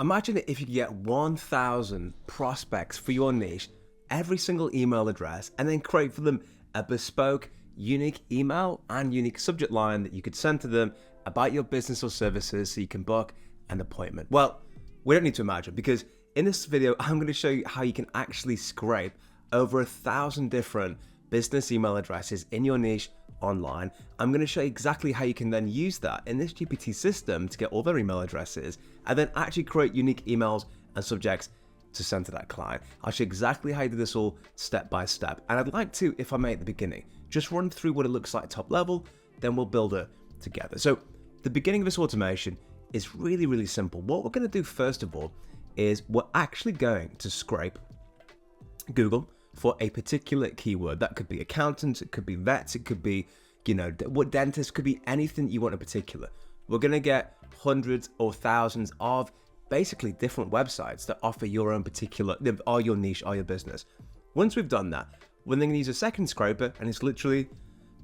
Imagine if you could get 1,000 prospects for your niche, every single email address, and then create for them a bespoke, unique email and unique subject line that you could send to them about your business or services so you can book an appointment. Well, we don't need to imagine, because in this video, I'm going to show you how you can actually scrape over 1,000 different business email addresses in your niche online. I'm going to show you exactly how you can then use that in this GPT system to get all their email addresses and then actually create unique emails and subjects to send to that client. I'll show you exactly how you do this all step by step. And I'd like to, if I may at the beginning, just run through what it looks like top level, then we'll build it together. So the beginning of this automation is really, really simple. What we're going to do first of all is we're actually going to scrape Google for a particular keyword. That could be accountants, it could be vets, it could be, what dentists, could be anything you want in particular. We're going to get hundreds or thousands of basically different websites that offer your own particular, are your niche, are your business. Once we've done that, we're then going to use a second scraper, and it's literally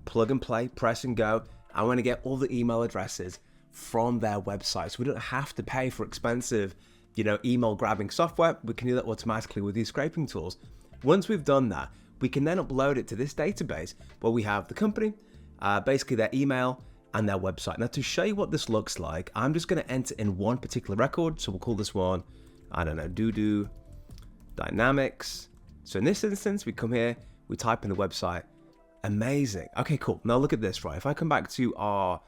plug and play, press and go. I want to get all the email addresses from their websites. We don't have to pay for expensive, email grabbing software. We can do that automatically with these scraping tools. Once we've done that, we can then upload it to this database where we have the company, basically their email and their website. Now, to show you what this looks like, I'm just going to enter in one particular record. So we'll call this one, I don't know, doo-doo dynamics. So in this instance, we come here, we type in the website. Amazing. Okay, cool. Now look at this, right? If I come back to our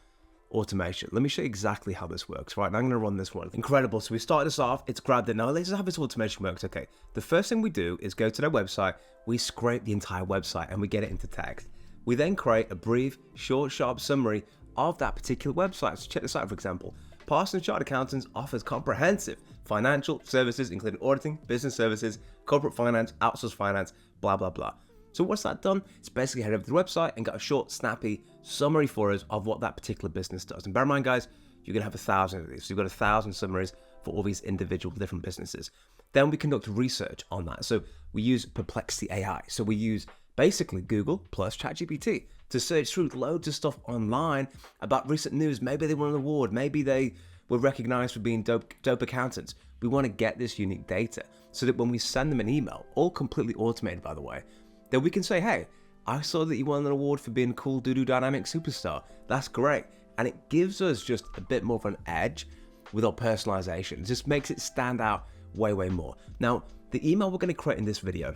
automation, let me show you exactly how this works, right? And I'm going to run this one. Incredible. So we started this off, it's grabbed it. Now let's just have this automation works. Okay. The first thing we do is go to their website, we scrape the entire website and we get it into text. We then create a brief, short, sharp summary of that particular website. So check this out, for example. Parsons Chartered Accountants offers comprehensive financial services, including auditing, business services, corporate finance, outsourced finance, blah, blah, blah. So what's that done? It's basically head over to the website and got a short, snappy summary for us of what that particular business does. And bear in mind, guys, you're going to have 1,000 of these. So you've got 1,000 summaries for all these individual different businesses. Then we conduct research on that. So we use Perplexity AI. So we use basically Google plus ChatGPT to search through loads of stuff online about recent news. Maybe they won an award. Maybe they were recognized for being dope accountants. We want to get this unique data so that when we send them an email, all completely automated, by the way, then we can say, hey, I saw that you won an award for being a cool doo-doo dynamic superstar. That's great. And it gives us just a bit more of an edge with our personalization. It just makes it stand out way, way more. Now, the email we're going to create in this video,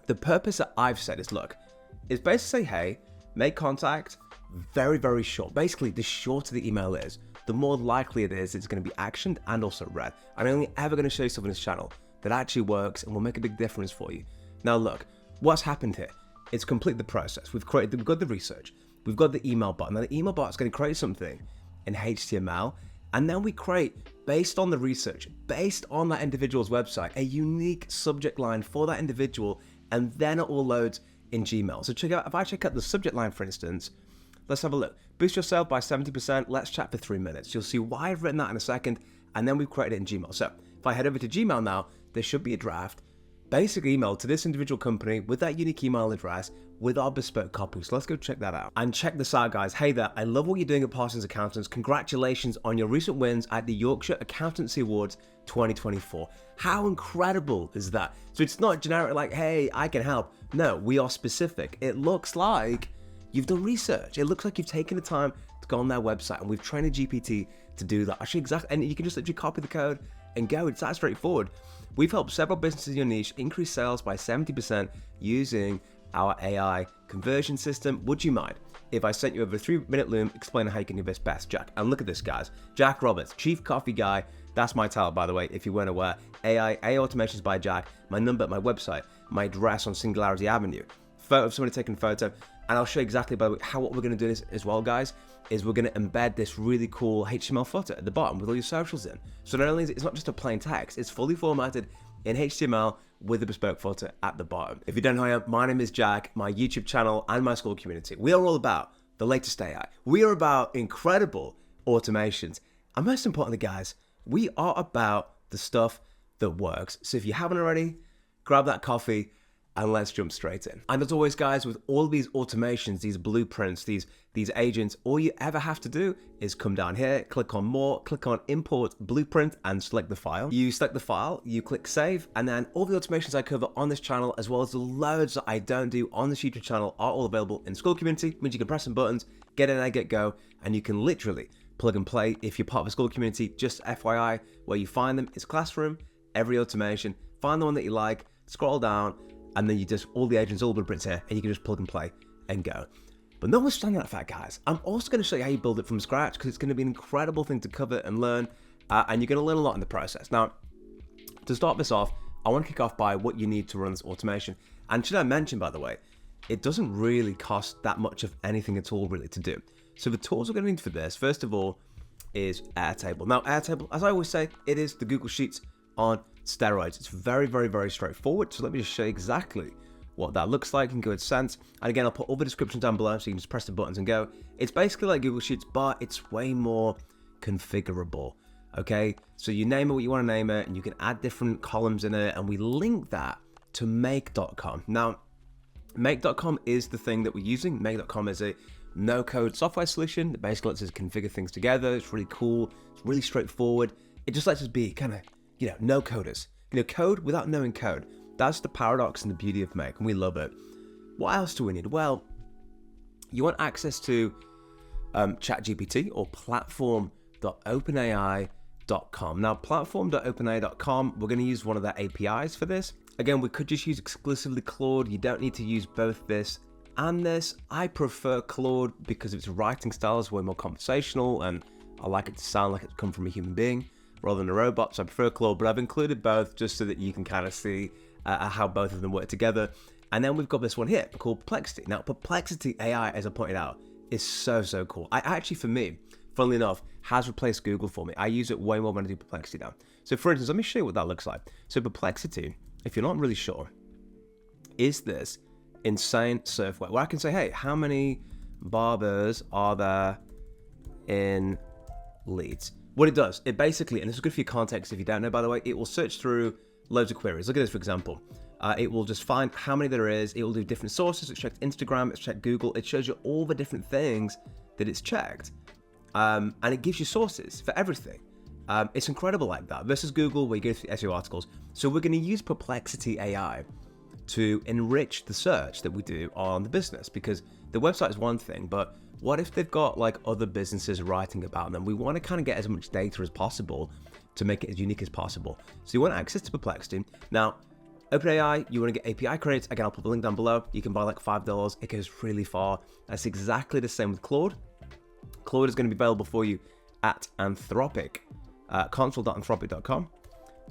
the purpose that I've said is, look, is basically say, hey, make contact, very, very short. Basically, the shorter the email is, the more likely it is it's going to be actioned and also read. I'm only ever going to show you stuff on this channel that actually works and will make a big difference for you. Now, look, what's happened here? It's complete the process. We've got the research. We've got the email bot. Now the email bot is going to create something in HTML, and then we create, based on the research, based on that individual's website, a unique subject line for that individual, and then it all loads in Gmail. So check out, if I check out the subject line, for instance, let's have a look. Boost your sales by 70%. Let's chat for 3 minutes. You'll see why I've written that in a second, and then we've created it in Gmail. So if I head over to Gmail now, there should be a draft basic email to this individual company with that unique email address with our bespoke copy. So let's go check that out. And check this out, guys. Hey there, I love what you're doing at Parsons Accountants. Congratulations on your recent wins at the Yorkshire Accountancy Awards 2024. How incredible is that? So it's not generic like, hey, I can help. No, we are specific. It looks like you've done research. It looks like you've taken the time to go on their website, and we've trained a GPT to do that. Actually, exactly, and you can just literally copy the code and go. It's that straightforward. We've helped several businesses in your niche increase sales by 70% using our AI conversion system. Would you mind if I sent you over a 3-minute loom explaining how you can do this best, Jack? And look at this, guys. Jack Roberts, Chief Coffee Guy. That's my title, by the way, if you weren't aware. AI Automations by Jack. My number, my website, my address on Singularity Avenue. Photo of somebody taking a photo. And I'll show you exactly, by the way, what we're going to do this as well, guys, is we're going to embed this really cool HTML footer at the bottom with all your socials in. So not only is it's not just a plain text, it's fully formatted in HTML with a bespoke footer at the bottom. If you don't know who I am, my name is Jack, my YouTube channel and my school community. We are all about the latest AI. We are about incredible automations. And most importantly, guys, we are about the stuff that works. So if you haven't already, grab that coffee and let's jump straight in. And as always, guys, with all these automations, these blueprints, these agents, all you ever have to do is come down here, click on more, click on import blueprint, and select the file. You select the file, you click save, and then all the automations I cover on this channel, as well as the loads that I don't do on this YouTube channel, are all available in School Community. It means you can press some buttons, get in there, get go, and you can literally plug and play if you're part of a School Community. Just FYI, where you find them is Classroom, every automation, find the one that you like, scroll down, and then you just, all the agents, all the blueprints here, and you can just plug and play and go. But notwithstanding that fact, guys, I'm also going to show you how you build it from scratch, because it's going to be an incredible thing to cover and learn, and you're going to learn a lot in the process. Now, to start this off, I want to kick off by what you need to run this automation. And should I mention, by the way, it doesn't really cost that much of anything at all really to do. So the tools we're going to need for this, first of all, is Airtable. Now, Airtable, as I always say, it is the Google Sheets on steroids. It's very, very, very straightforward. So let me just show you exactly what that looks like in good sense. And again, I'll put all the descriptions down below so you can just press the buttons and go. It's basically like Google Sheets, but it's way more configurable. Okay, so you name it what you want to name it, and you can add different columns in it, and we link that to make.com. Now, make.com is the thing that we're using. Make.com is a no-code software solution that basically lets us configure things together. It's really cool. It's really straightforward. It just lets us be kind of, no coders. Code without knowing code. That's the paradox and the beauty of Make, and we love it. What else do we need? Well, you want access to ChatGPT or platform.openai.com. Now, platform.openai.com, we're going to use one of their APIs for this. Again, we could just use exclusively Claude. You don't need to use both this and this. I prefer Claude because its writing style is way more conversational, and I like it to sound like it's come from a human being rather than a robot, so I prefer Claude, but I've included both just so that you can kind of see how both of them work together. And then we've got this one here called Perplexity. Now, Perplexity AI, as I pointed out, is so, so cool. I actually, for me, funnily enough, has replaced Google for me. I use it way more when I do Perplexity now. So for instance, let me show you what that looks like. So Perplexity, if you're not really sure, is this insane software where I can say, hey, how many barbers are there in Leeds? What it does, it basically, and this is good for your context if you don't know, by the way, it will search through loads of queries. Look at this, for example. It will just find how many there is. It will do different sources. It's checked Instagram, it's checked Google. It shows you all the different things that it's checked. And it gives you sources for everything. It's incredible like that. Versus Google, where you go through the SEO articles. So we're going to use Perplexity AI to enrich the search that we do on the business, because the website is one thing, but what if they've got like other businesses writing about them? We want to kind of get as much data as possible to make it as unique as possible. So you want access to Perplexity. Now, OpenAI, you want to get API credits. Again, I'll put the link down below. You can buy like $5. It goes really far. That's exactly the same with Claude. Claude is going to be available for you at Anthropic, console.anthropic.com.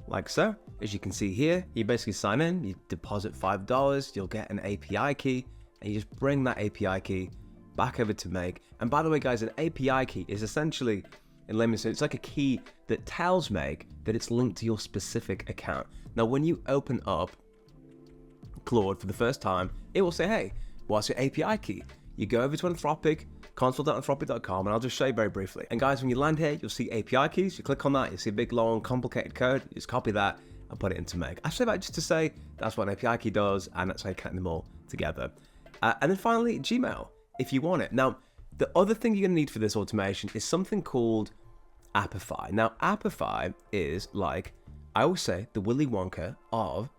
Like so. As you can see here, you basically sign in, you deposit $5, you'll get an API key, and you just bring that API key back over to Make. And by the way, guys, an API key is essentially, in layman's terms, it's like a key that tells Make that it's linked to your specific account. Now, when you open up Claude for the first time, it will say, hey, what's your API key? You go over to Anthropic, console.anthropic.com, and I'll just show you very briefly. And guys, when you land here, you'll see API keys. You click on that, you see a big, long, complicated code. You just copy that and put it into Make. I say that just to say that's what an API key does, and that's how you connect them all together. And then finally, Gmail, if you want it. Now, the other thing you're going to need for this automation is something called Appify. Now, Appify is like, I always say, the Willy Wonka of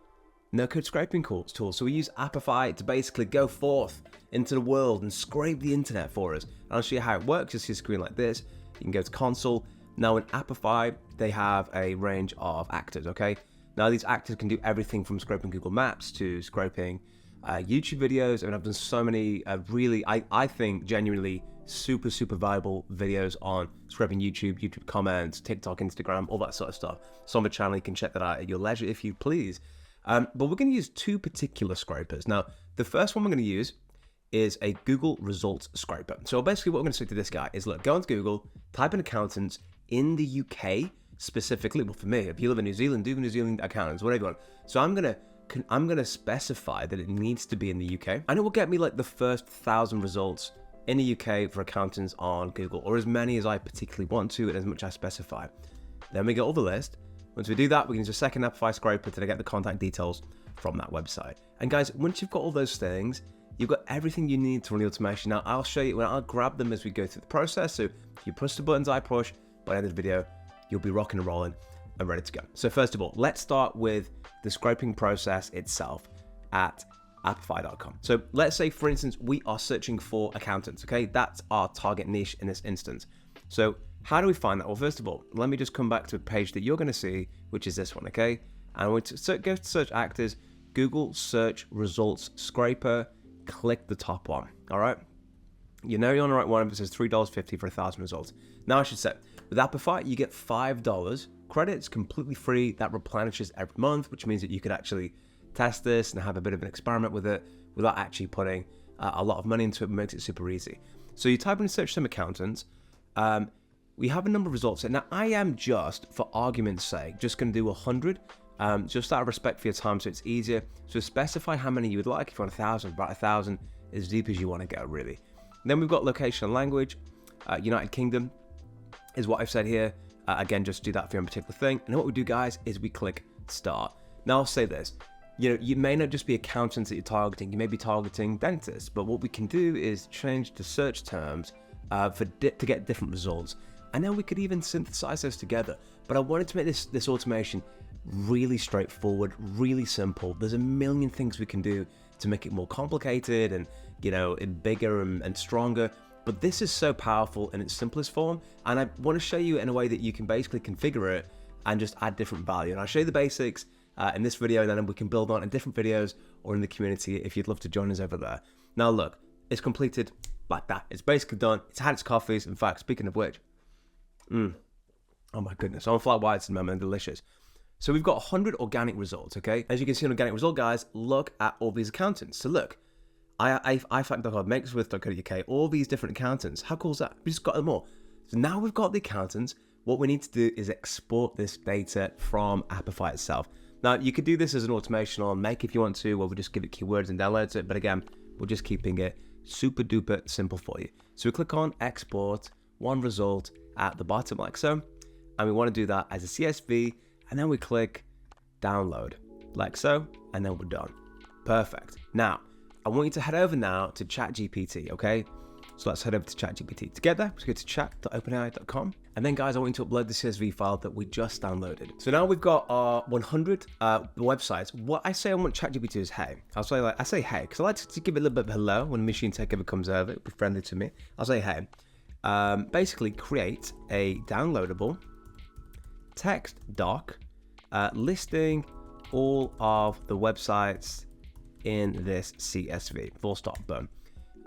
no-code scraping tools. So we use Appify to basically go forth into the world and scrape the internet for us. And I'll show you how it works. You'll see a screen like this. You can go to console. Now in Appify, they have a range of actors, okay? Now these actors can do everything from scraping Google Maps to scraping YouTube videos. I mean, I've done so many really, I think, genuinely super viable videos on scraping YouTube comments, TikTok, Instagram, all that sort of stuff. So on the channel, you can check that out at your leisure if you please. But we're going to use two particular scrapers. Now, the first one we're going to use is a Google results scraper. So basically what we're going to say to this guy is, look, go onto Google, type in accountants in the UK specifically. Well, for me, if you live in New Zealand, do New Zealand accountants, whatever you want. So I'm going to specify that it needs to be in the UK, and it will get me like the first 1,000 results in the UK for accountants on Google, or as many as I particularly want to and as much as I specify. Then we get all the list. Once we do that, we can use a second Apify scraper to get the contact details from that website. And guys, once you've got all those things, you've got everything you need to run the automation. Now, I'll show you, I'll grab them as we go through the process. So if you push the buttons I push, by the end of the video, you'll be rocking and rolling and ready to go. So first of all, let's start with the scraping process itself at Apify.com. So let's say, for instance, we are searching for accountants, okay? That's our target niche in this instance. So how do we find that? Well, first of all, let me just come back to a page that you're going to see, which is this one, okay? And we're to go to search actors, Google search results scraper, click the top one, all right? You know you're on the right one if it says $3.50 for 1,000 results. Now I should say, with Apify, you get $5 credits completely free. That replenishes every month, which means that you could actually test this and have a bit of an experiment with it without actually putting a lot of money into it. It makes it super easy. So you type in search some accountants. We have a number of results here. Now I am just, for argument's sake, just going to do 100, just out of respect for your time, so it's easier. So specify how many you would like. If you want 1,000, about 1,000, as deep as you want to go, really. Then we've got location and language. United Kingdom is what I've said here. Again, just do that for your particular thing. And what we do, guys, is we click start. Now I'll say this. You may not just be accountants that you're targeting. You may be targeting dentists. But what we can do is change the search terms to get different results. And then we could even synthesize those together. But I wanted to make this automation really straightforward, really simple. There's a million things we can do to make it more complicated and, bigger and stronger. But this is so powerful in its simplest form. And I want to show you in a way that you can basically configure it and just add different value. And I'll show you the basics in this video, and then we can build on in different videos or in the community if you'd love to join us over there. Now look, it's completed like that. It's basically done. It's had its coffees. In fact, speaking of which, oh my goodness, I'm on flat whites at the moment, delicious. So we've got 100 organic results, okay? As you can see on organic result, guys, look at all these accountants. So look, iFact.com, makeswift.co.uk, all these different accountants. How cool is that? We just got them all. So now we've got the accountants. What we need to do is export this data from Apify itself. Now, you could do this as an automation on Make if you want to, or we'll just give it keywords and download it. But again, we're just keeping it super duper simple for you. So we click on export, one result at the bottom like so. And we want to do that as a CSV. And then we click download like so. And then we're done. Perfect. Now, I want you to head over now to ChatGPT, okay? So let's head over to ChatGPT. To get there, let's go to chat.openai.com. And then, guys, I want you to upload the CSV file that we just downloaded. So now we've got our 100 websites. What I say I want ChatGPT to is hey. I say hey, because I like to give it a little bit of hello when machine takeover comes over. It'll be friendly to me. I'll say hey. Basically, create a downloadable text doc listing all of the websites in this CSV. Full stop, boom.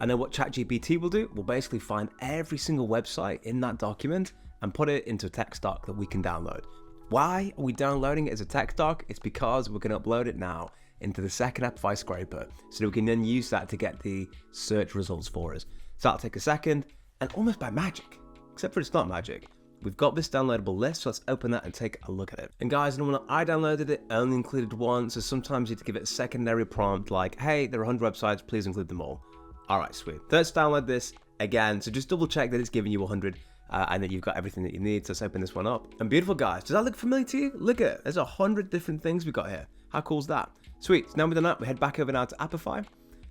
And then what ChatGPT will do, will basically find every single website in that document and put it into a text doc that we can download. Why are we downloading it as a text doc? It's because we're going to upload it now into the second Apify scraper so that we can then use that to get the search results for us. So that'll take a second, and almost by magic, except for it's not magic, we've got this downloadable list, so let's open that and take a look at it. And guys, when I downloaded it, I only included one, so sometimes you have to give it a secondary prompt like, hey, there are 100 websites, please include them all. All right, sweet. Let's download this again. So just double check that it's giving you 100 and that you've got everything that you need. So let's open this one up. And beautiful, guys. Does that look familiar to you? Look at it. There's 100 different things we got here. How cool is that? Sweet. So now we've done that, we head back over now to Apify.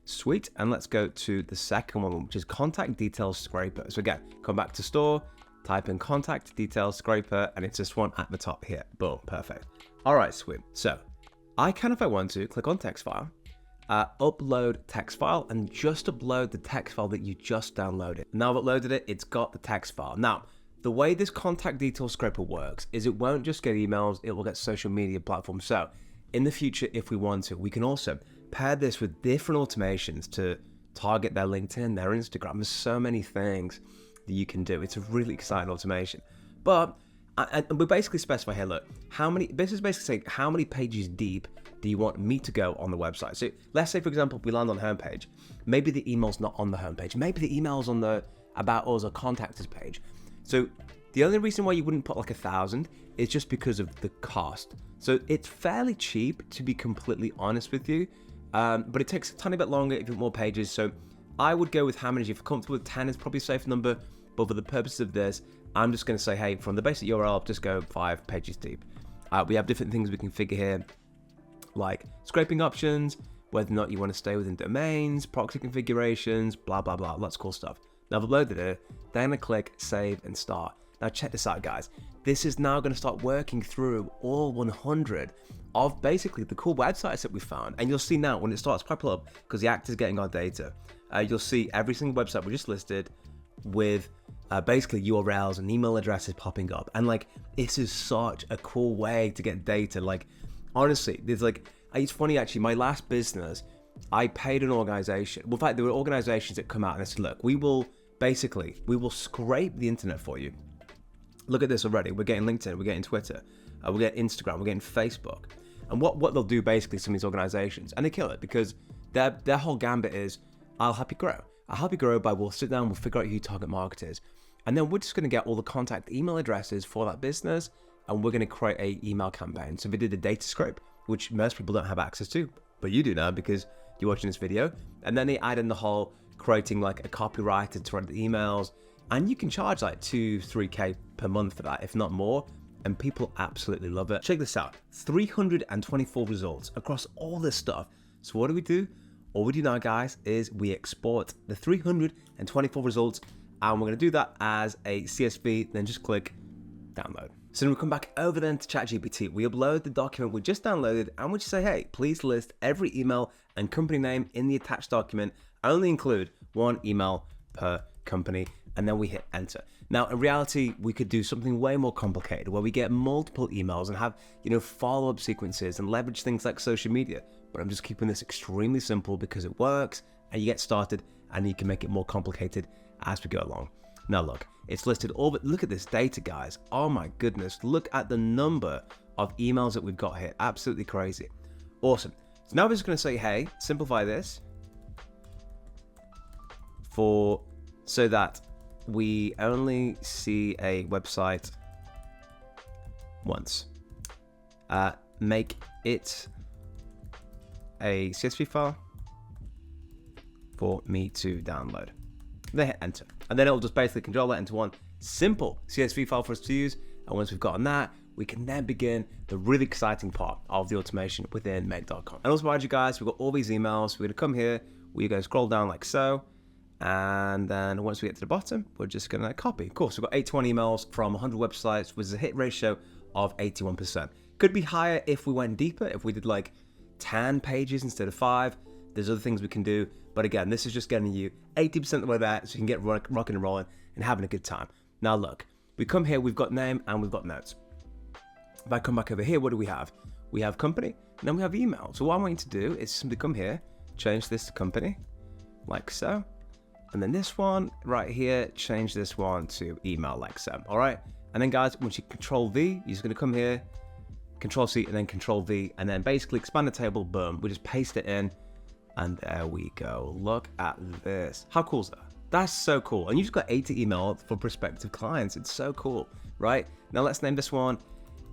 Sweet. And let's go to the second one, which is contact details scraper. So again, come back to store, type in contact details scraper, and it's this one at the top here. Boom. Perfect. All right, sweet. So I can, if I want to, click on text file. Upload text file, and just upload the text file that you just downloaded. Now I've uploaded it, it's got the text file. Now, the way this contact details scraper works is it won't just get emails, it will get social media platforms. So in the future, if we want to, we can also pair this with different automations to target their LinkedIn, their Instagram. There's so many things that you can do. It's a really exciting automation. But we basically specify here, look, this is basically saying how many pages deep do you want me to go on the website? So let's say, for example, we land on the homepage. Maybe the email's not on the homepage. Maybe the email's on the About Us or Contact Us page. So the only reason why you wouldn't put like 1,000 is just because of the cost. So it's fairly cheap, to be completely honest with you, but it takes a tiny bit longer if you want more pages. So I would go with how many. If you're comfortable with 10 is probably a safe number, but for the purpose of this, I'm just going to say, hey, from the basic URL, just go 5 pages deep. We have different things we can configure here, like scraping options, whether or not you want to stay within domains, proxy configurations, blah, blah, blah, lots of cool stuff. Now I've uploaded it, then I'm gonna click save and start. Now check this out, guys. This is now gonna start working through all 100 of basically the cool websites that we found. And you'll see now when it starts popping up, because the act is getting our data, you'll see every single website we just listed with basically URLs and email addresses popping up. And like, this is such a cool way to get data. Like, honestly, there's like, it's funny actually, my last business, I paid an organization. Well, in fact, there were organizations that come out and they said, look, we will scrape the internet for you. Look at this already. We're getting LinkedIn, we're getting Twitter, we're getting Instagram, we're getting Facebook. And what they'll do basically, some of these organizations, and they kill it because their whole gambit is, I'll help you grow. I'll help you grow by, we'll sit down, we'll figure out who your target market is. And then we're just going to get all the contact email addresses for that business, and we're going to create a email campaign. So we did a data scrape, which most people don't have access to, but you do now because you're watching this video. And then they add in the whole creating like a copywriter to write the emails, and you can charge like 2-3K per month for that, if not more. And people absolutely love it. Check this out, 324 results across all this stuff. So what do? All we do now, guys, is we export the 324 results, and we're gonna do that as a CSV, then just click download. So then we come back over then to ChatGPT. We upload the document we just downloaded, and we just say, hey, please list every email and company name in the attached document. Only include one email per company, and then we hit enter. Now, in reality, we could do something way more complicated where we get multiple emails and have, follow-up sequences and leverage things like social media. But I'm just keeping this extremely simple because it works, and you get started, and you can make it more complicated as we go along. Now look, it's listed all, but look at this data, guys. Oh my goodness, look at the number of emails that we've got here. Absolutely crazy. Awesome. So now we're just gonna say, hey, simplify this so that we only see a website once. Make it a CSV file for me to download. Then hit enter. And then it'll just basically control that into one simple CSV file for us to use. And once we've gotten that, we can then begin the really exciting part of the automation within make.com. And also, you guys, we've got all these emails. We're gonna come here, we're gonna scroll down like so. And then once we get to the bottom, we're just gonna copy. Of course, we've got 81 emails from 100 websites, which is a hit ratio of 81%. Could be higher if we went deeper, if we did like 10 pages instead of 5. There's other things we can do. But again, this is just getting you 80% of the way there so you can get rocking and rolling and having a good time. Now look, we come here, we've got name and we've got notes. If I come back over here, what do we have? We have company, and then we have email. So what I want you to do is simply come here, change this to company, like so. And then this one right here, change this one to email like so, all right? And then guys, once you control V, you're just gonna come here, control C and then control V, and then basically expand the table, boom. We just paste it in, and there we go. Look at this. How cool is that? That's so cool. And you just got 80 emails for prospective clients. It's so cool, right? Now let's name this one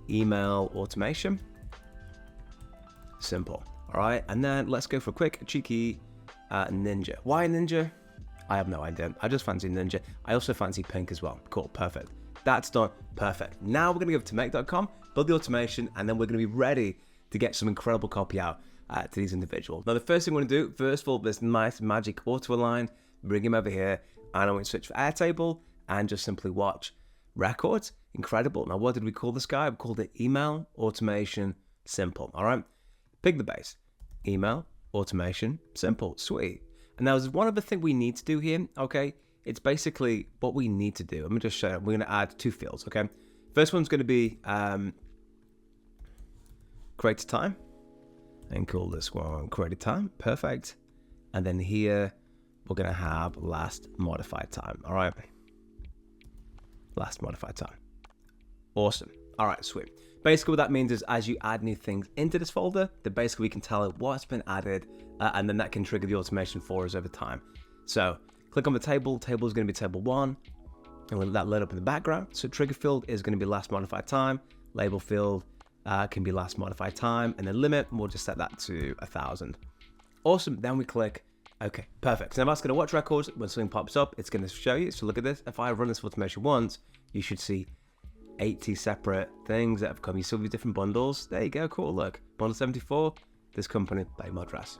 email automation. Simple, all right? And then let's go for a quick, cheeky ninja. Why ninja? I have no idea. I just fancy ninja. I also fancy pink as well. Cool, perfect. That's done, perfect. Now we're gonna go to make.com, build the automation, and then we're gonna be ready to get some incredible copy out to these individuals. Now the first thing we're gonna do, first of all, this nice magic auto align, bring him over here, and I'm gonna switch for Airtable and just simply watch records. Incredible. Now what did we call this guy? We called it email automation simple, all right? Pick the base, email automation simple, sweet. And now there's one other thing we need to do here, okay? It's basically what we need to do. Let me just show you. We're gonna add 2 fields, okay? First one's gonna be create a time, and call this one create a time, perfect. And then here, we're gonna have last modified time, all right? Last modified time. Awesome, all right, sweet. Basically what that means is as you add new things into this folder, that basically we can tell it what's been added, and then that can trigger the automation for us over time. So click on the table is gonna be table 1, and we'll let that load up in the background. So trigger field is gonna be last modified time, label field can be last modified time, and then limit, we'll just set that to 1,000. Awesome, then we click okay, perfect. So now that's gonna watch records. When something pops up, it's gonna show you. So look at this, if I run this automation once, you should see 80 separate things that have come. You see all these different bundles. There you go, cool, look. Bundle 74, this company, by email address.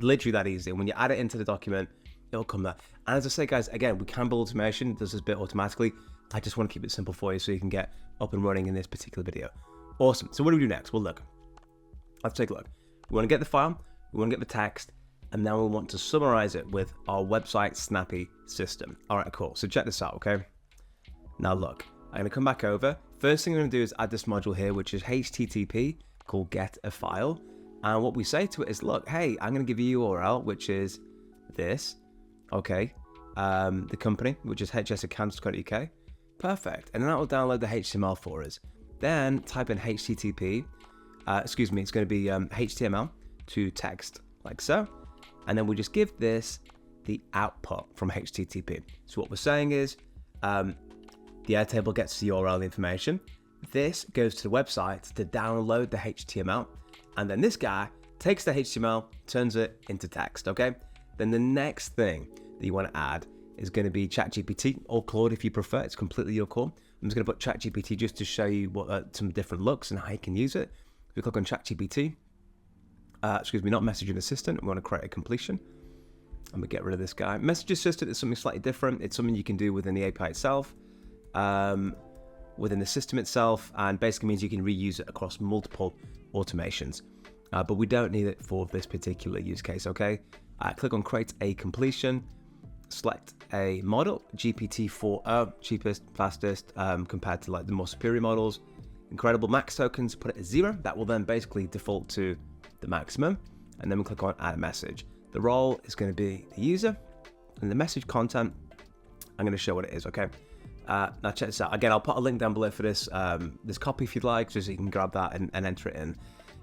Literally that easy. When you add it into the document, it'll come there. And as I say, guys, again, we can build automation. It does this bit automatically. I just want to keep it simple for you so you can get up and running in this particular video. Awesome. So what do we do next? Well, look, let's take a look. We want to get the file, we want to get the text, and now we want to summarize it with our website Snappy system. All right, cool. So check this out, okay? Now look, I'm gonna come back over. First thing I'm gonna do is add this module here, which is HTTP, called get a file. And what we say to it is, look, hey, I'm gonna give you a URL, which is this, okay? The company, which is hsaccounts.co.uk. Perfect. And then that will download the HTML for us. Then type in HTTP, it's gonna be HTML to text, like so. And then we just give this the output from HTTP. So what we're saying is, the Airtable gets the URL information. This goes to the website to download the HTML. And then this guy takes the HTML, turns it into text, okay? Then the next thing that you want to add is going to be ChatGPT or Claude if you prefer. It's completely your call. I'm just going to put ChatGPT just to show you what some different looks and how you can use it. If we click on ChatGPT, not messaging assistant, we want to create a completion. I'm going to get rid of this guy. Message assistant is something slightly different. It's something you can do within the API itself, within the system itself, and basically means you can reuse it across multiple automations. But we don't need it for this particular use case, okay? Click on create a completion, select a model, GPT-4o, cheapest, fastest, compared to like the more superior models. Incredible max tokens, put it at 0. That will then basically default to the maximum. And then we click on add a message. The role is going to be the user, and the message content, I'm going to show what it is, okay? Now check this out. Again, I'll put a link down below for this this copy if you'd like, just so you can grab that and enter it in.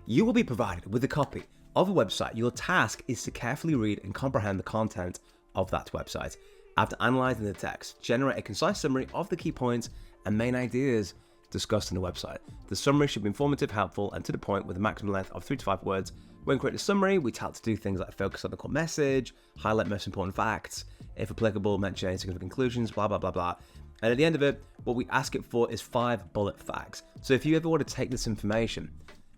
You will be provided with a copy of a website. Your task is to carefully read and comprehend the content of that website. After analyzing the text, generate a concise summary of the key points and main ideas discussed in the website. The summary should be informative, helpful, and to the point with a maximum length of 3 to 5 words. When creating a summary, we tell it to do things like focus on the core message, highlight most important facts, if applicable, mention any significant conclusions, blah, blah, blah, blah. And at the end of it, what we ask it for is 5 bullet facts. So if you ever want to take this information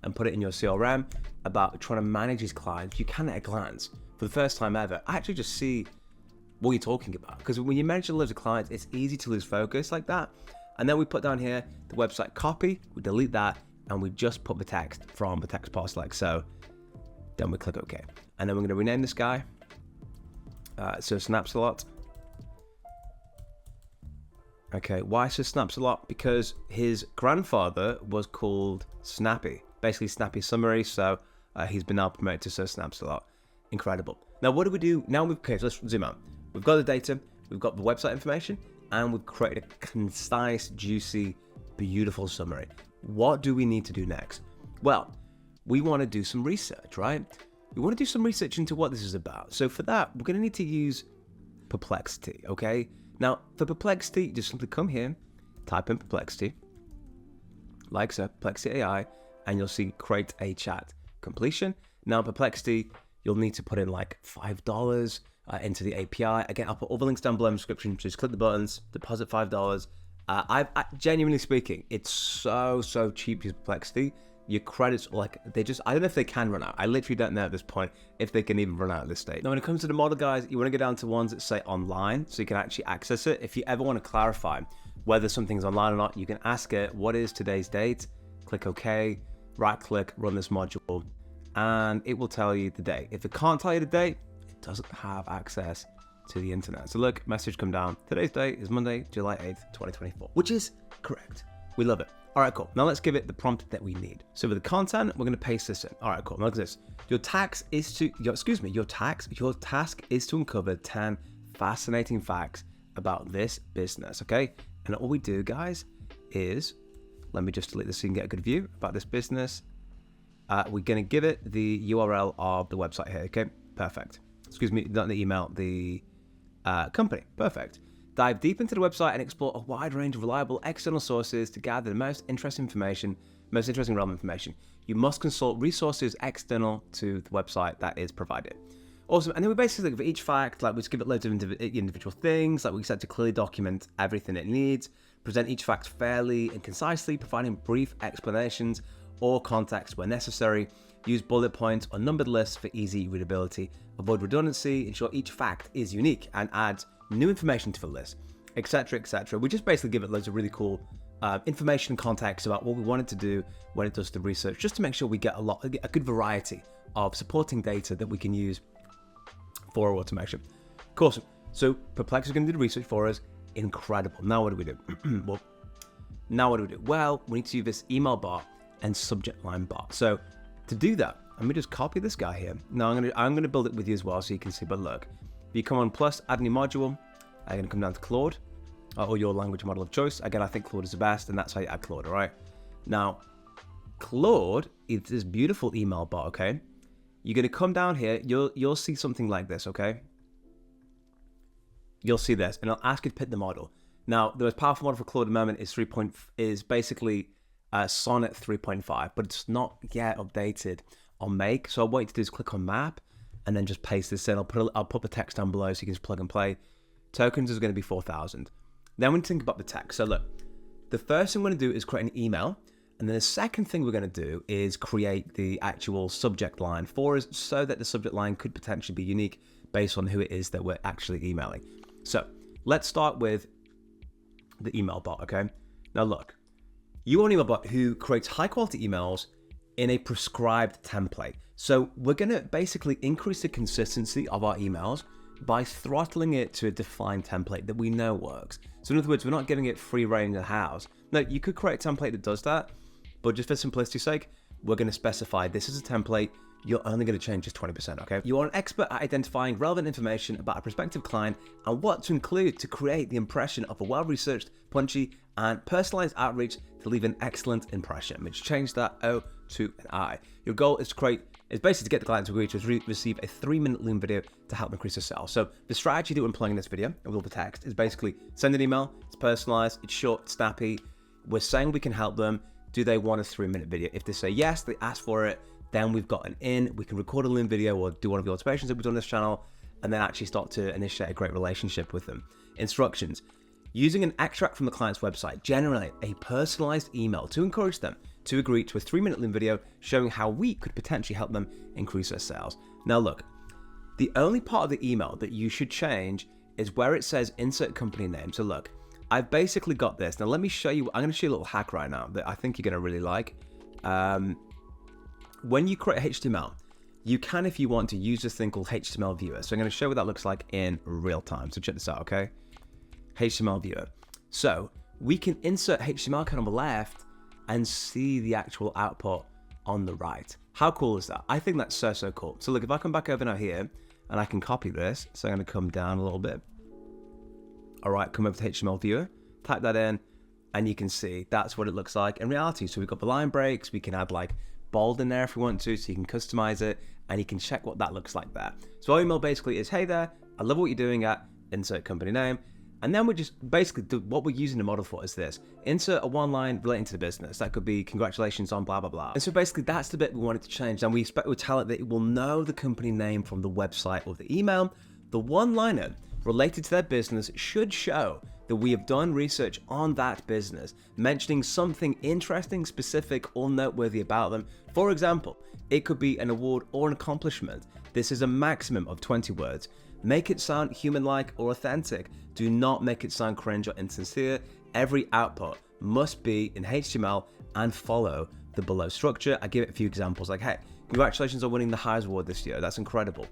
and put it in your CRM about trying to manage these clients, you can at a glance, for the first time ever, actually just see what you're talking about. Because when you manage loads of clients, it's easy to lose focus like that. And then we put down here the website copy, we delete that, and we just put the text from the text parse like so. Then we click OK. And then we're going to rename this guy. So Snapsalot. Okay, why so Snapsalot? Because his grandfather was called Snappy, basically Snappy Summary. So he's been now promoted to Sir Snapsalot. Incredible. Now what do we do? Now okay, so let's zoom out. We've got the data, we've got the website information, and we've created a concise, juicy, beautiful summary. What do we need to do next? Well, we want to do some research, right? We want to do some research into what this is about. So for that, we're going to need to use Perplexity, okay? Now, for Perplexity, just simply come here, type in Perplexity, like so, Perplexity AI, and you'll see create a chat completion. Now, Perplexity, you'll need to put in like $5 into the API. Again, I'll put all the links down below in the description. Just click the buttons, deposit $5. I genuinely speaking, it's so cheap to use Perplexity. Your credits, like, I don't know if they can run out. I literally don't know at this point if they can even run out at this stage. Now, when it comes to the model, guys, you want to go down to ones that say online so you can actually access it. If you ever want to clarify whether something's online or not, you can ask it, what is today's date? Click OK, right click, run this module, and it will tell you the day. If it can't tell you the date, it doesn't have access to the internet. So look, message come down. Today's date is Monday, July 8th, 2024, which is correct. We love it. All right, cool. Now let's give it the prompt that we need. So for the content, we're going to paste this in. All right, cool. Now look at this. Your task is to uncover 10 fascinating facts about this business, okay? And all we do, guys, is, let me just delete this so you can get a good view about this business. We're going to give it the URL of the website here, okay? Perfect. Excuse me, not the email, the company. Perfect. Dive deep into the website and explore a wide range of reliable external sources to gather the most interesting relevant information. You must consult resources external to the website that is provided. Awesome. And then we basically, for each fact, like we just give it loads of individual things, like we said, to clearly document everything it needs. Present each fact fairly and concisely, providing brief explanations or context where necessary. Use bullet points or numbered lists for easy readability. Avoid redundancy, ensure each fact is unique and adds new information to the list, etc., etc. We just basically give it loads of really cool information and context about what we want it to do when it does the research, just to make sure we get a good variety of supporting data that we can use for our automation. Of course, so Perplex is going to do the research for us. Incredible. Now what do we do? Well, we need to use this email bot and subject line bot. So to do that, let me just copy this guy here. Now I'm gonna build it with you as well so you can see. But look, if you come on plus, add new module, I'm gonna come down to Claude or your language model of choice. Again, I think Claude is the best, and that's how you add Claude. All right. Now, Claude is this beautiful email bot. Okay, you're gonna come down here. You'll see something like this. Okay. You'll see this, and I'll ask you to pick the model. Now, the most powerful model for Claude at the moment is basically Sonnet 3.5, but it's not yet updated on Make. So what you to do is click on Map, and then just paste this in. I'll put the text down below so you can just plug and play. Tokens is going to be 4,000. Then we think about the text. So look, the first thing we're going to do is create an email, and then the second thing we're going to do is create the actual subject line for us, so that the subject line could potentially be unique based on who it is that we're actually emailing. So let's start with the email bot, okay? Now look, you want an email bot who creates high quality emails in a prescribed template. So we're gonna basically increase the consistency of our emails by throttling it to a defined template that we know works. So in other words, we're not giving it free reign in the house. Now you could create a template that does that, but just for simplicity's sake, we're gonna specify this is a template. You're only going to change just 20%, okay? You are an expert at identifying relevant information about a prospective client and what to include to create the impression of a well-researched, punchy, and personalized outreach to leave an excellent impression. Which change that O to an I. Your goal is basically to get the client to agree to receive a 3-minute Loom video to help increase the sales. So the strategy that we're employing in this video with all the text is basically send an email, it's personalized, it's short, it's snappy. We're saying we can help them. Do they want a 3-minute video? If they say yes, they ask for it, then we've got an in. We can record a Loom video or do one of the automations that we've done on this channel, and then actually start to initiate a great relationship with them. Instructions. Using an extract from the client's website, generate a personalized email to encourage them to agree to a 3-minute Loom video showing how we could potentially help them increase their sales. Now look, the only part of the email that you should change is where it says insert company name. So look, I've basically got this. Now let me show you, I'm gonna show you a little hack right now that I think you're gonna really like. When you create HTML, you can, if you want to, use this thing called HTML Viewer. So I'm going to show you what that looks like in real time. So check this out, okay? HTML Viewer. So we can insert HTML code on the left and see the actual output on the right. How cool is that? I think that's so cool. So look, if I come back over now here and I can copy this, so I'm going to come down a little bit. All right, come over to HTML Viewer, type that in, and you can see that's what it looks like in reality. So we've got the line breaks, we can add like bold in there if we want to, so you can customize it and you can check what that looks like there. So our email basically is, hey there, I love what you're doing at insert company name. And then we just basically what we're using the model for is this: insert a one line relating to the business. That could be congratulations on blah, blah, blah. And so basically that's the bit we wanted to change. And we expect we'll tell it that it will know the company name from the website or the email. The one liner related to their business should show that we have done research on that business, mentioning something interesting, specific, or noteworthy about them. For example, it could be an award or an accomplishment. This is a maximum of 20 words. Make it sound human-like or authentic. Do not make it sound cringe or insincere. Every output must be in HTML and follow the below structure. I give it a few examples like, hey, congratulations on winning the Highs Award this year. That's incredible.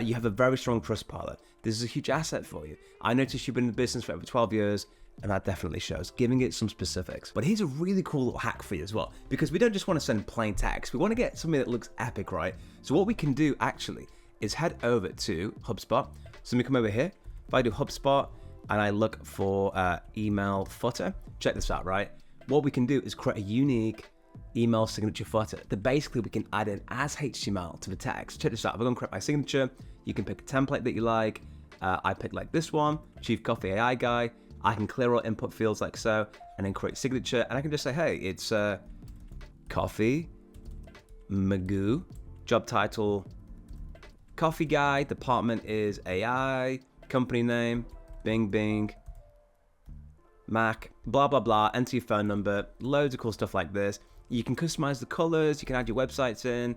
You have a very strong Trustpilot. This is a huge asset for you. I noticed you've been in the business for over 12 years, and that definitely shows. Giving it some specifics. But here's a really cool little hack for you as well, because we don't just want to send plain text. We want to get something that looks epic, right? So what we can do actually is head over to HubSpot. So let me come over here. If I do HubSpot and I look for email footer, check this out, right? What we can do is create a unique email signature footer that basically we can add in as HTML to the text. Check this out. If I'm going to create my signature, you can pick a template that you like. I pick like this one, Chief Coffee AI Guy. I can clear all input fields like so, and then create signature. And I can just say, hey, it's Coffee Magoo, job title, Coffee Guy, department is AI, company name, Bing Bing, Mac, blah, blah, blah, enter your phone number, loads of cool stuff like this. You can customize the colors, you can add your websites in,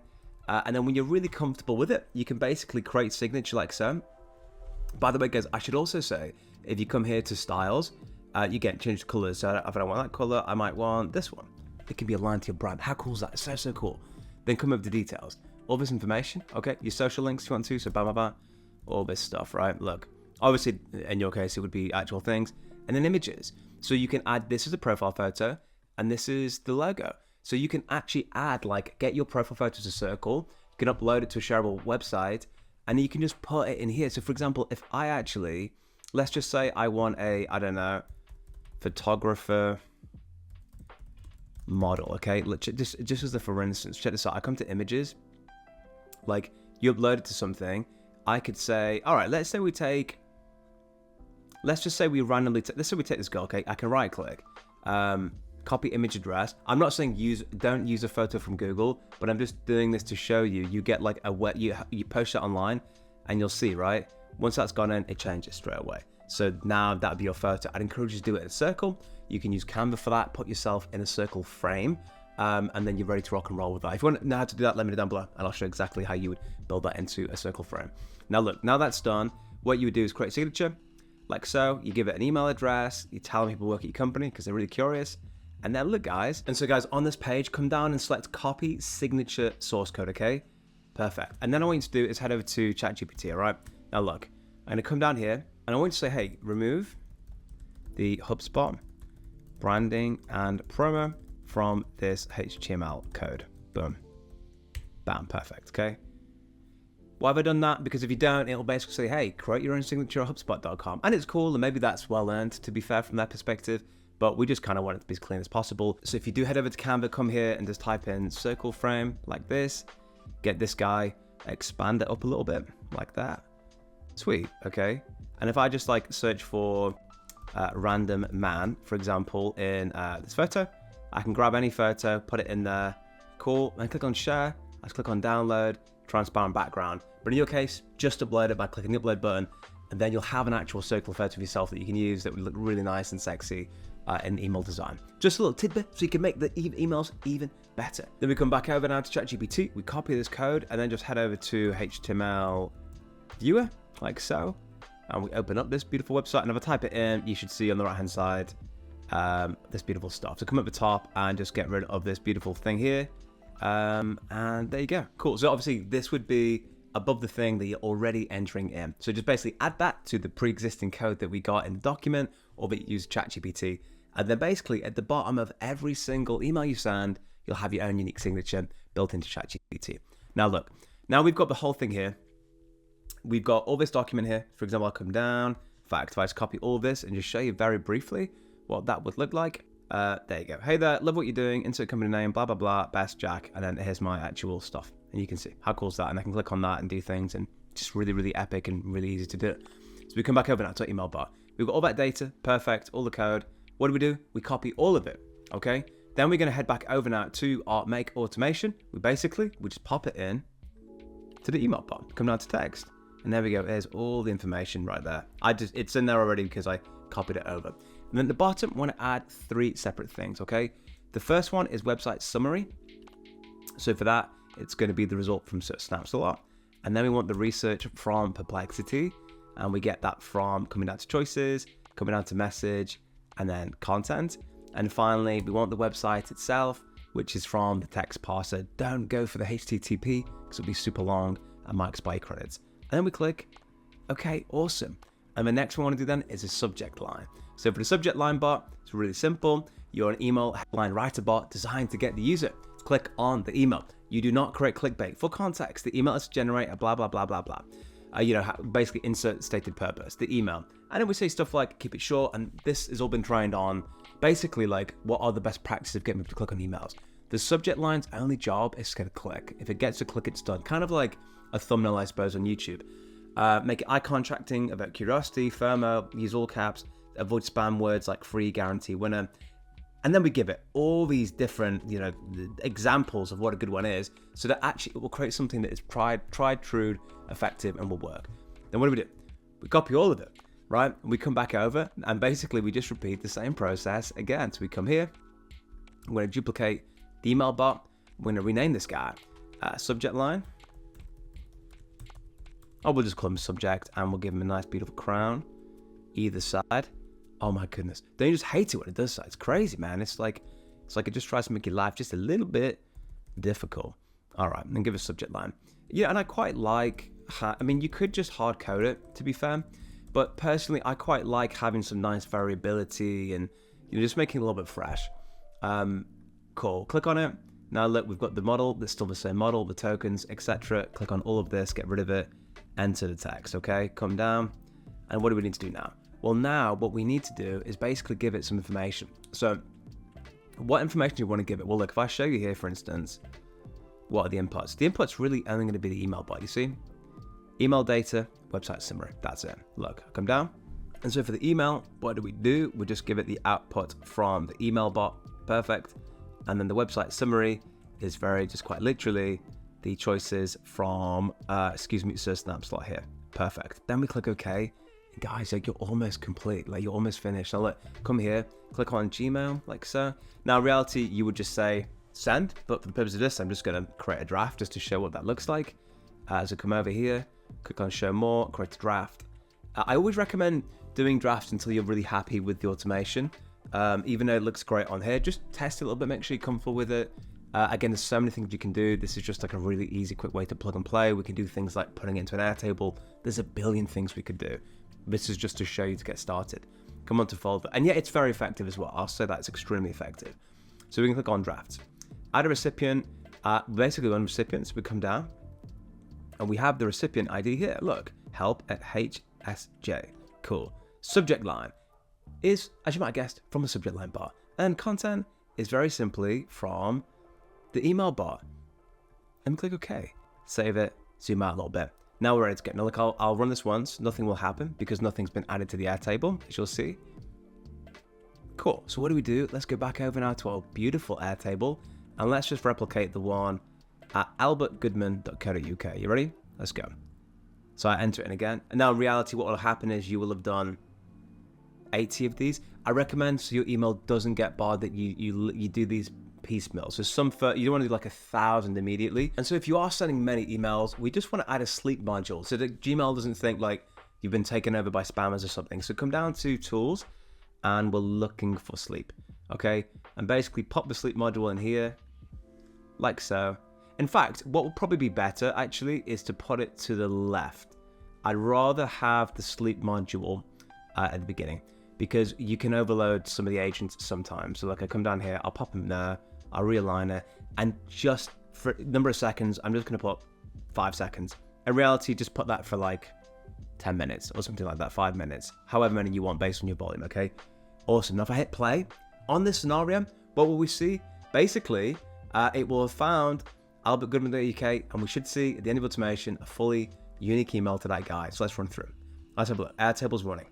and then when you're really comfortable with it, you can basically create signature like so. By the way, guys, I should also say, if you come here to styles, you get change the colors. So if I don't want that color, I might want this one. It can be aligned to your brand. How cool is that? It's so cool. Then come up to details. All this information, okay? Your social links if you want to, so blah, blah, blah. All this stuff, right? Look, obviously, in your case, it would be actual things. And then images. So you can add this as a profile photo, and this is the logo. So you can actually add, like, get your profile photo as a circle, you can upload it to a shareable website, and you can just put it in here. So for example, if I actually, let's just say I want a, I don't know, photographer model, okay? Just as a for instance, check this out. I come to images, like you upload it to something. I could say, all right, let's say we take, let's just say we randomly, let's say we take this girl, okay? I can right click, copy image address. I'm not saying don't use a photo from Google, but I'm just doing this to show you, you get like you post it online and you'll see, right? Once that's gone in, it changes straight away. So now that'd be your photo. I'd encourage you to do it in a circle. You can use Canva for that, put yourself in a circle frame, and then you're ready to rock and roll with that. If you want to know how to do that, let me know down below, and I'll show you exactly how you would build that into a circle frame. Now look, now that's done, what you would do is create a signature, like so. You give it an email address, you tell them people work at your company because they're really curious, and then look guys. And so guys, on this page, come down and select copy signature source code, okay? Perfect. And then all I want you to do is head over to ChatGPT, all right? Now look, I'm gonna come down here, and I want you to say, hey, remove the HubSpot branding and promo from this HTML code. Boom. Bam, perfect, okay? Why have I done that? Because if you don't, it'll basically say, hey, create your own signature at HubSpot.com. And it's cool, and maybe that's well earned, to be fair, from their perspective, but we just kind of want it to be as clean as possible. So if you do head over to Canva, come here and just type in circle frame like this, get this guy, expand it up a little bit like that. Sweet, okay? And if I just like search for random man, for example, in this photo, I can grab any photo, put it in there, cool, and click on share, let's click on download, transparent background. But in your case, just upload it by clicking the upload button, and then you'll have an actual circle photo of yourself that you can use that would look really nice and sexy in email design. Just a little tidbit so you can make the emails even better. Then we come back over now to ChatGPT, we copy this code, and then just head over to HTML viewer, like so. And we open up this beautiful website, and if I type it in, you should see on the right hand side this beautiful stuff. So come up the top and just get rid of this beautiful thing here, and there you go. Cool. So obviously this would be above the thing that you're already entering in. So just basically add that to the pre-existing code that we got in the document, or that you use ChatGPT, and then basically at the bottom of every single email you send, you'll have your own unique signature built into ChatGPT. Now look, now we've got the whole thing here. We've got all this document here. For example, I'll come down. In fact, if I just copy all this and just show you very briefly what that would look like. There you go. Hey there, love what you're doing. Insert company name, blah, blah, blah, best Jack. And then here's my actual stuff. And you can see how cool is that. And I can click on that and do things, and just really, really epic and really easy to do. So we come back over now to our email bar. We've got all that data, perfect, all the code. What do? We copy all of it, okay? Then we're gonna head back over now to our make automation. We just pop it in to the email bar. Come down to text. And there we go, there's all the information right there. It's in there already because I copied it over. And then at the bottom, I want to add 3 separate things, okay? The first one is website summary. So for that, it's going to be the result from Search Snaps a lot. And then we want the research from Perplexity. And we get that from coming down to choices, coming down to message, and then content. And finally, we want the website itself, which is from the text parser. Don't go for the HTTP because it'll be super long and might expire credits. And then we click, okay, awesome. And the next one we want to do then is a subject line. So for the subject line bot, it's really simple. You're an email headline writer bot designed to get the user. Click on the email. You do not create clickbait. For context, the email is to generate a blah, blah, blah, blah, blah. Basically insert stated purpose, the email. And then we say stuff like, keep it short. And this has all been trained on basically like, what are the best practices of getting people to click on emails? The subject line's only job is to get a click. If it gets a click, it's done. Kind of like a thumbnail, I suppose, on YouTube. Make it eye contracting, about curiosity, FOMO, use all caps, avoid spam words like free, guarantee, winner. And then we give it all these different, examples of what a good one is, so that actually it will create something that is tried, true, effective, and will work. Then what do? We copy all of it. right? We come back over and basically we just repeat the same process again. So we come here, I'm going to duplicate the email bot. I'm going to rename this guy subject line. Oh, we'll just call him subject and we'll give him a nice beautiful crown either side. Oh my goodness. Don't you just hate it when it does that? It's crazy, man. It's like it just tries to make your life just a little bit difficult. All right, and give a subject line. Yeah, and I quite like, I mean, you could just hard code it, to be fair, but personally, I quite like having some nice variability and, you know, just making it a little bit fresh. Cool, click on it. Now look, we've got the model, that's still the same model, the tokens, etc. Click on all of this, get rid of it, enter the text, okay? Come down, and what do we need to do now? Well, now what we need to do is basically give it some information. So what information do you want to give it? Well, look, if I show you here, for instance, what are the inputs? The input's really only going to be the email bot, you see? Email data, website summary, that's it. Look, I come down. And so for the email, what do? We just give it the output from the email bot, perfect. And then the website summary is just quite literally the choices from, snap slot here, perfect. Then we click OK. And guys, like, you're almost complete, like you're almost finished. Now look, come here, click on Gmail, like so. Now in reality, you would just say send, but for the purpose of this, I'm just gonna create a draft just to show what that looks like. So come over here, click on show more, create a draft. I always recommend doing drafts until you're really happy with the automation. Even though it looks great on here, just test it a little bit, make sure you're comfortable with it. Again, there's so many things you can do. This is just like a really easy, quick way to plug and play. We can do things like putting it into an Airtable. There's a billion things we could do. This is just to show you to get started. Come on to folder. And yeah, it's very effective as well. I'll say that it's extremely effective. So we can click on drafts. Add a recipient. Basically, on recipients, we come down and we have the recipient ID here. Look, help at HSJ. Cool. Subject line is, as you might have guessed, from the subject line bar. And content is very simply from the email bot. And click OK. Save it, zoom out a little bit. Now we're ready to go. Now look, I'll run this once. Nothing will happen because nothing's been added to the Airtable, as you'll see. Cool. So what do? Let's go back over now to our beautiful Airtable. And let's just replicate the one at albertgoodman.co.uk. You ready? Let's go. So I enter it in again. And now in reality, what will happen is you will have done 80 of these. I recommend, so your email doesn't get barred, that you do these piecemeal. So you don't want to do like 1,000 immediately. And so if you are sending many emails, we just want to add a sleep module so that Gmail doesn't think like you've been taken over by spammers or something. So come down to tools and we're looking for sleep. Okay. And basically pop the sleep module in here like so. In fact, what will probably be better actually is to put it to the left. I'd rather have the sleep module at the beginning because you can overload some of the agents sometimes. So like I come down here, I'll pop them there, I'll realign it, and just for a number of seconds, I'm just gonna put 5 seconds. In reality, just put that for like 10 minutes or something like that, 5 minutes, however many you want based on your volume, okay? Awesome. Now if I hit play, on this scenario, what will we see? Basically, it will have found albertgoodman.uk, and we should see at the end of automation a fully unique email to that guy. So let's run through. Let's have a look. Airtable's running.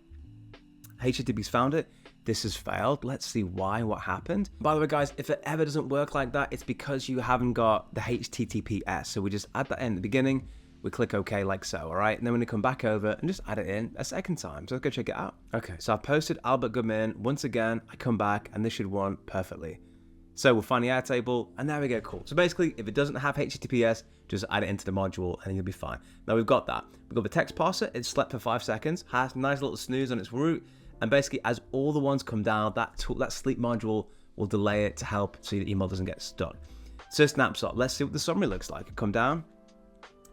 HTTP's found it. This has failed. Let's see why, what happened. By the way, guys, if it ever doesn't work like that, it's because you haven't got the HTTPS. So we just add that in the beginning. We click OK like so, all right? And then we're gonna come back over and just add it in a second time. So let's go check it out. Okay, so I've posted Albert Goodman. Once again, I come back and this should run perfectly. So we'll find the Airtable, and there we go, cool. So basically, if it doesn't have HTTPS, just add it into the module, and you'll be fine. Now we've got that. We've got the text parser. It slept for 5 seconds, has a nice little snooze on its route, and basically, as all the ones come down, that sleep module will delay it to help so your email doesn't get stuck. So snapshot. Let's see what the summary looks like. Come down.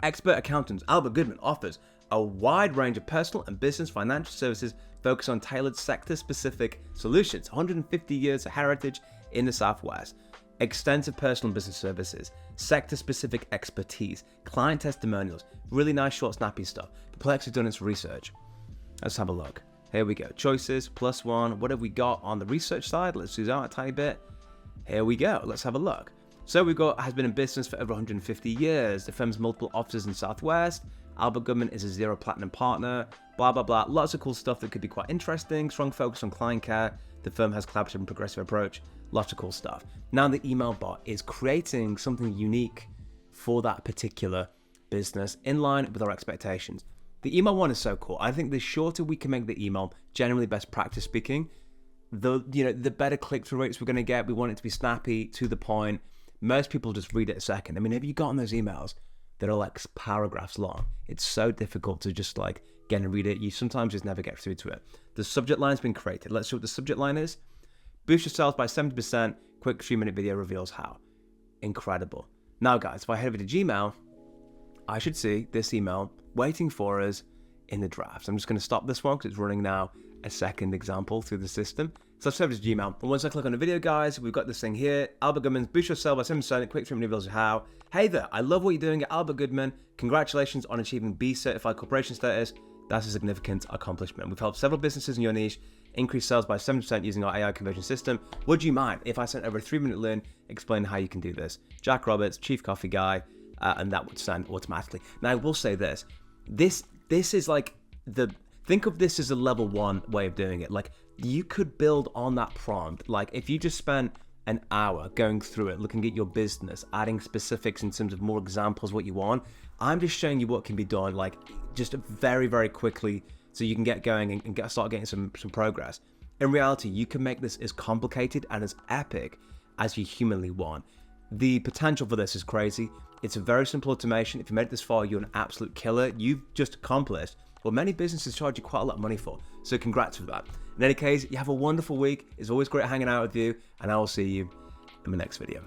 Expert accountants Albert Goodman offers a wide range of personal and business financial services focused on tailored sector-specific solutions. 150 years of heritage in the Southwest, extensive personal and business services, sector-specific expertise, client testimonials, really nice, short, snappy stuff. Perplex's done its research. Let's have a look. Here we go. Choices, +1. What have we got on the research side? Let's zoom out a tiny bit. Here we go. Let's have a look. So we've got, has been in business for over 150 years. The firm's multiple offices in Southwest. Albert Goodman is a 0 platinum partner. Blah, blah, blah. Lots of cool stuff that could be quite interesting. Strong focus on client care. The firm has collaborative and progressive approach. Lots of cool stuff. Now the email bot is creating something unique for that particular business in line with our expectations. The email one is so cool. I think the shorter we can make the email, generally best practice speaking, the better click-through rates we're going to get. We want it to be snappy, to the point. Most people just read it a second. I mean, have you gotten those emails that are like paragraphs long? It's so difficult to just like get and read it. You sometimes just never get through to it. The subject line's been created. Let's see what the subject line is. Boost your sales by 70%. Quick 3-minute video reveals how. Incredible. Now, guys, if I head over to Gmail, I should see this email waiting for us in the drafts. I'm just going to stop this one because it's running now a second example through the system. So I've saved it to Gmail. And once I click on the video, guys, we've got this thing here. Albert Goodman's Boost Your Sale by 7%. Quick 3-minute videos how. Hey there, I love what you're doing at Albert Goodman. Congratulations on achieving B certified corporation status. That's a significant accomplishment. We've helped several businesses in your niche increase sales by 7% using our AI conversion system. Would you mind if I sent over a 3-minute learn explaining how you can do this? Jack Roberts, Chief Coffee Guy, and that would send automatically. Now, I will say this. This is like think of this as a level 1 way of doing it. Like, you could build on that prompt. Like, if you just spent an hour going through it, looking at your business, adding specifics in terms of more examples, what you want. I'm just showing you what can be done, like, just very, very quickly, so you can get going and start getting some progress. In reality, you can make this as complicated and as epic as you humanly want. The potential for this is crazy. It's a very simple automation. If you made it this far, you're an absolute killer. You've just accomplished what many businesses charge you quite a lot of money for. So congrats for that. In any case, you have a wonderful week. It's always great hanging out with you, and I will see you in the next video.